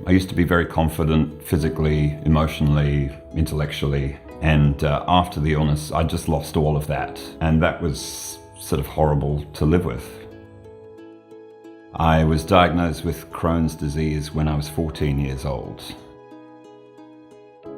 I used to be very confident physically, emotionally, intellectually, and after the illness, I just lost all of that. And that was sort of horrible to live with. I was diagnosed with Crohn's disease when I was 14 years old.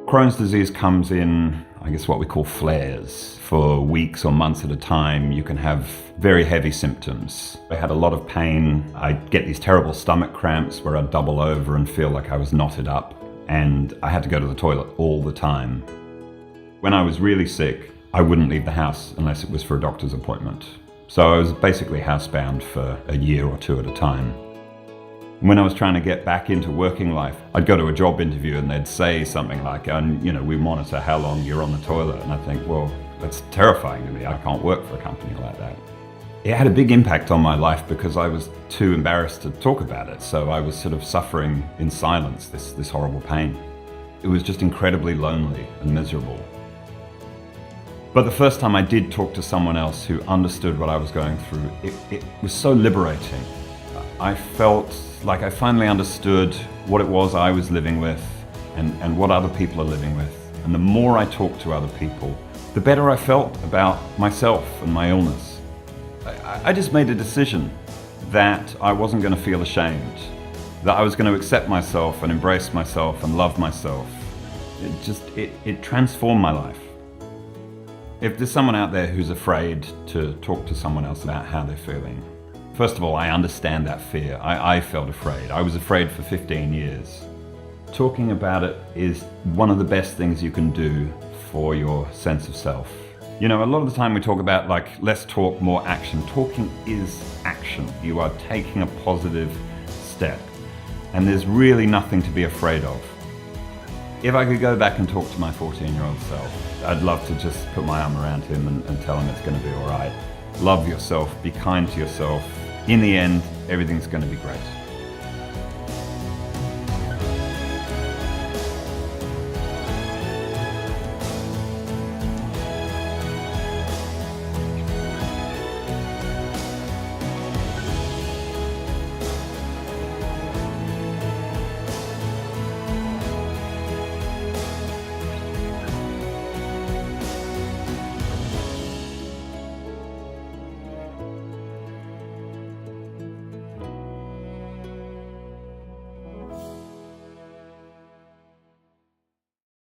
Crohn's disease comes in, I guess, what we call flares. For weeks or months at a time, you can have very heavy symptoms. I had a lot of pain. I'd get these terrible stomach cramps where I'd double over and feel like I was knotted up, and I had to go to the toilet all the time. When I was really sick, I wouldn't leave the house unless it was for a doctor's appointment. So I was basically housebound for a year or two at a time. When I was trying to get back into working life, I'd go to a job interview and they'd say something like, we monitor how long you're on the toilet. And I think, well, that's terrifying to me. I can't work for a company like that. It had a big impact on my life because I was too embarrassed to talk about it. So I was sort of suffering in silence, this horrible pain. It was just incredibly lonely and miserable. But the first time I did talk to someone else who understood what I was going through, it was so liberating. I felt like I finally understood what it was I was living with and what other people are living with. And the more I talked to other people, the better I felt about myself and my illness. I just made a decision that I wasn't going to feel ashamed, that I was going to accept myself and embrace myself and love myself. It transformed my life. If there's someone out there who's afraid to talk to someone else about how they're feeling, first of all, I understand that fear. I felt afraid. I was afraid for 15 years. Talking about it is one of the best things you can do for your sense of self. A lot of the time we talk about less talk, more action. Talking is action. You are taking a positive step. And there's really nothing to be afraid of. If I could go back and talk to my 14-year-old self, I'd love to just put my arm around him and tell him it's going to be all right. Love yourself, be kind to yourself. In the end, everything's going to be great.